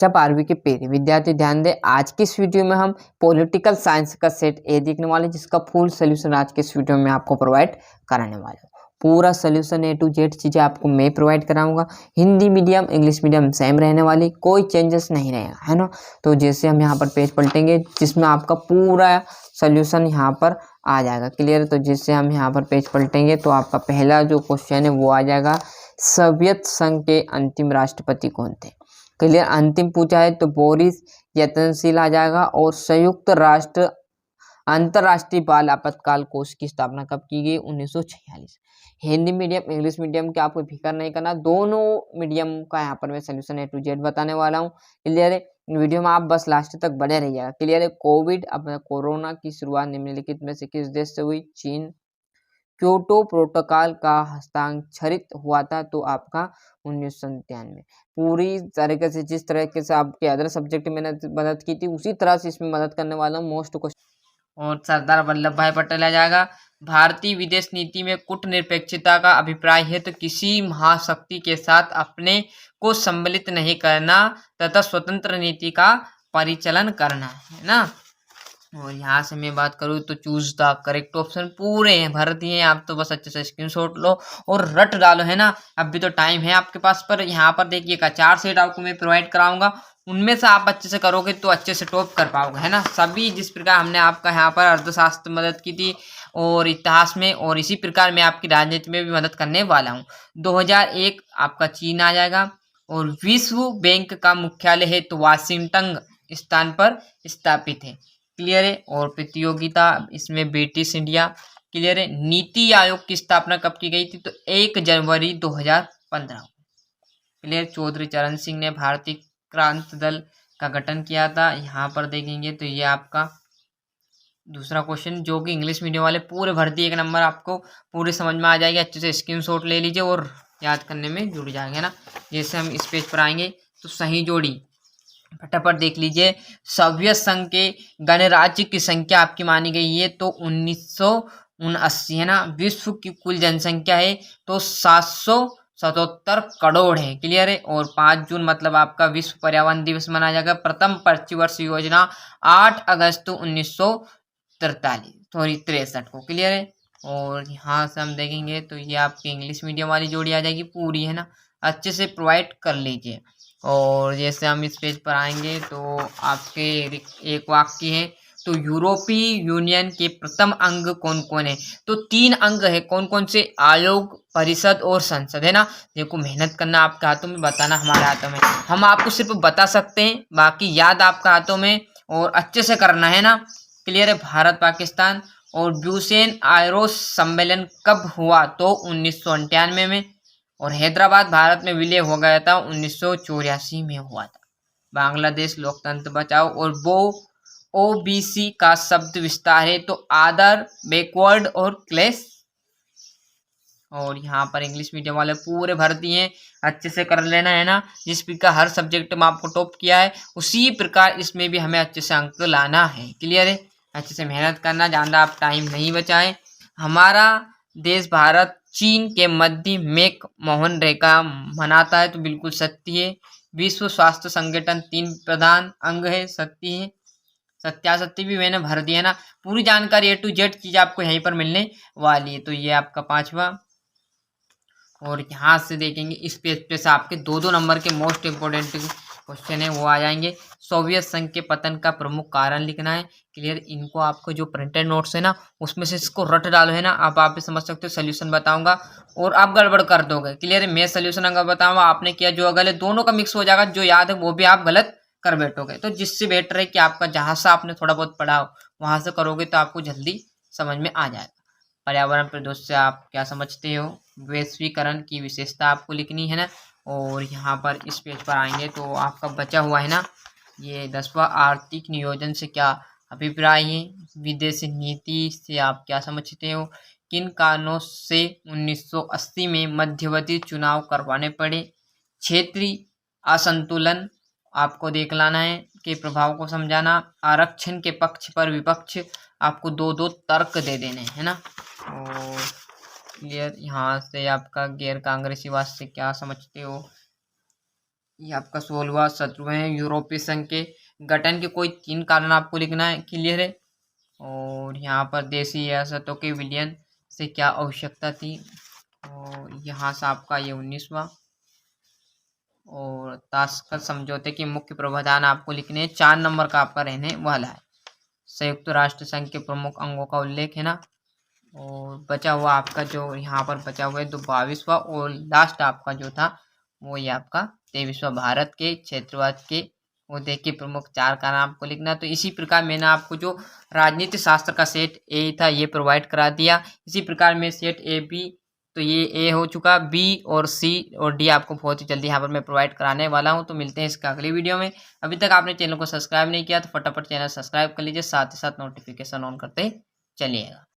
जब 12वीं के प्यारे विद्यार्थी ध्यान दें, आज की इस वीडियो में हम पॉलिटिकल साइंस का सेट ए देखने वाले हैं, जिसका फुल सोल्यूशन आज के इस वीडियो में आपको प्रोवाइड कराने वाला हूँ। पूरा सोल्यूशन ए टू जेड चीज़ें आपको मैं प्रोवाइड कराऊंगा। Hindi medium English medium same रहने वाली, कोई चेंजेस नहीं रहेगा, है ना। तो जैसे हम यहाँ पर पेज पलटेंगे जिसमें आपका पूरा सोल्यूशन यहाँ पर आ जाएगा, क्लियर। तो जैसे हम यहाँ पर पेज पलटेंगे तो आपका पहला जो क्वेश्चन है वो आ जाएगा, सोवियत संघ के अंतिम राष्ट्रपति कौन थे। क्लियर, अंतिम पूछा है तो बोरिस यत्नशील आ जाएगा। और संयुक्त राष्ट्र अंतर्राष्ट्रीय बाल आपातकाल कोष की स्थापना कब की गई? 1946। हिंदी मीडियम इंग्लिश मीडियम की आपको फिक्र नहीं करना, दोनों मीडियम का यहाँ पर मैं सोल्यूशन ए टू जेड बताने वाला हूँ। क्लियर है, वीडियो में आप बस लास्ट तक बने रहिएगा। क्लियर है, कोविड अपना कोरोना की शुरुआत निम्नलिखित में से किस देश से हुई? चीन। क्योटो प्रोटोकॉल का हस्ताक्षरित हुआ था तो आपका 1997। पूरी तरीके से जिस तरीके से आपके अदर सब्जेक्ट में मदद की थी उसी तरह से इसमें मदद करने वाला हूँ। मोस्ट क्वेश्चन और सरदार वल्लभ भाई पटेल आ जाएगा। भारतीय विदेश नीति में कूटनिरपेक्षता का अभिप्राय है तो किसी महाशक्ति के साथ अपने को सम्मिलित नहीं करना तथा स्वतंत्र नीति का परिचालन करना, है ना। और यहाँ से मैं बात करूँ तो चूज द करेक्ट ऑप्शन पूरे हैं भर दिए हैं, आप तो बस अच्छे से स्क्रीनशॉट लो और रट डालो, है ना। अभी तो टाइम है आपके पास, पर यहाँ पर देखिएगा 4 सेट आपको मैं प्रोवाइड कराऊंगा, उनमें से आप अच्छे से करोगे तो अच्छे से टॉप कर पाओगे, है ना। सभी जिस प्रकार हमने आपका यहाँ पर अर्थशास्त्र मदद की थी और इतिहास में, और इसी प्रकार मैं आपकी राजनीति में भी मदद करने वाला हूँ। 2001 आपका चीन आ जाएगा। और विश्व बैंक का मुख्यालय है तो वाशिंगटन स्थान पर स्थापित है। क्लियर है। और प्रतियोगिता इसमें ब्रिटिश इंडिया। क्लियर है। नीति आयोग की स्थापना कब की गई थी? तो 1 जनवरी 2015। क्लियर। चौधरी चरण सिंह ने भारतीय क्रांति दल का गठन किया था। यहाँ पर देखेंगे तो ये आपका दूसरा क्वेश्चन, जो कि इंग्लिश मीडियम वाले पूरे भर दिए, 1 नंबर आपको पूरे समझ में आ जाएगी। अच्छे से स्क्रीनशॉट ले लीजिए और याद करने में जुड़ जाएंगे ना। जैसे हम इस पेज पर आएंगे तो सही जोड़ी फटाफट देख लीजिए। सोवियत संघ के गणराज्य की संख्या आपकी मानी गई है तो 1979, है ना। विश्व की कुल जनसंख्या है तो 777 करोड़ है। क्लियर है। और 5 जून मतलब आपका विश्व पर्यावरण दिवस मनाया जाएगा। प्रथम पंचवर्ष योजना 8 अगस्त 1963 को। क्लियर है। और यहाँ से हम देखेंगे तो ये आपकी इंग्लिश मीडियम वाली जोड़ी आ जाएगी पूरी, है ना। अच्छे से प्रोवाइड कर लीजिए। और जैसे हम इस पेज पर आएंगे तो आपके एक वाक्य है तो यूरोपीय यूनियन के प्रथम अंग कौन कौन है? तो 3 अंग है। कौन कौन से? आयोग, परिषद और संसद, है ना। देखो मेहनत करना आपके हाथों में, बताना हमारे हाथों में। हम आपको सिर्फ बता सकते हैं, बाकी याद आपके हाथों में और अच्छे से करना है ना। क्लियर है। भारत पाकिस्तान और ब्यूसेन आयरोस सम्मेलन कब हुआ? तो 1998 में। और हैदराबाद भारत में विलय हो गया था 1984 में हुआ था। बांग्लादेश लोकतंत्र बचाओ और वो ओबीसी का शब्द विस्तार है तो आदर, बैकवर्ड और क्लेश। और यहाँ पर इंग्लिश मीडियम वाले पूरे भर दिए हैं, अच्छे से कर लेना, है ना। जिस प्रकार हर सब्जेक्ट में आपको टॉप किया है उसी प्रकार इसमें भी हमें अच्छे से अंक लाना है। क्लियर है। अच्छे से मेहनत करना, ज़्यादा आप टाइम नहीं बचाएं। हमारा देश भारत चीन के मध्य मेक मोहन रेखा मनाता है तो बिल्कुल सत्य है। विश्व स्वास्थ्य संगठन 3 प्रधान अंग है, सत्य है। सत्यासत्य भी मैंने भर दिया ना। पूरी जानकारी ए टू जेड चीज आपको यहीं पर मिलने वाली है। तो ये आपका 5वां। और यहाँ से देखेंगे इस पेज पे से आपके 2-2 नंबर के मोस्ट इंपोर्टेंट क्वेश्चन है वो आ जाएंगे। सोवियत संघ के पतन का प्रमुख कारण लिखना है। क्लियर। इनको आपको जो प्रिंटेड नोट्स है ना उसमें से इसको रट डालो, है ना। आप भी समझ सकते हो। सोल्यूशन बताऊंगा और आप गड़बड़ कर दोगे। क्लियर है। मैं सोल्यूशन अगर बताऊंगा, आपने किया जो गलत, दोनों का मिक्स हो जाएगा। जो याद है वो भी आप गलत कर बैठोगे। तो जिससे बेटर है कि आपका जहां से आपने थोड़ा बहुत पढ़ा हो वहां से करोगे तो आपको जल्दी समझ में आ जाएगा। पर्यावरण प्रदूषण से आप क्या समझते हो? वैश्वीकरण की विशेषता आपको लिखनी है ना। और यहाँ पर इस पेज पर आएंगे तो आपका बचा हुआ है ना ये 10वां, आर्थिक नियोजन से क्या अभिप्राय है? विदेशी नीति से आप क्या समझते हो? किन कारणों से 1980 में मध्यवर्ती चुनाव करवाने पड़े? क्षेत्रीय असंतुलन आपको देख लाना है के प्रभाव को समझाना। आरक्षण के पक्ष पर विपक्ष आपको 2-2 तर्क दे देने, है ना। और क्लियर। यहाँ से आपका गैर कांग्रेसीवाद से क्या समझते हो? ये आपका 16वां शत्रु है यूरोपीय संघ के गठन के कोई 3 कारण आपको लिखना है, क्लियर है। और यहाँ पर देशी रियासतों के विलयन से क्या आवश्यकता थी, और यहाँ से आपका ये 19वां। और ताशकंद समझौते के मुख्य प्रावधान आपको लिखने हैं, 4 नंबर का आपका रहने वाला है। संयुक्त राष्ट्र संघ के प्रमुख अंगों का उल्लेख है ना। और बचा हुआ आपका जो यहाँ पर बचा हुआ है 22वां और लास्ट आपका जो था वो ये आपका 23वां, भारत के क्षेत्रवाद के मुद्दे के प्रमुख 4 कारण आपको लिखना। तो इसी प्रकार मैंने आपको जो राजनीति शास्त्र का सेट ए था ये प्रोवाइड करा दिया। इसी प्रकार में सेट ए बी, तो ये ए हो चुका, बी और सी और डी आपको बहुत ही जल्दी यहाँ पर मैं प्रोवाइड कराने वाला हूँ। तो मिलते हैं इसका अगली वीडियो में। अभी तक आपने चैनल को सब्सक्राइब नहीं किया तो फटाफट चैनल सब्सक्राइब कर लीजिए, साथ ही साथ नोटिफिकेशन ऑन करते चलिएगा।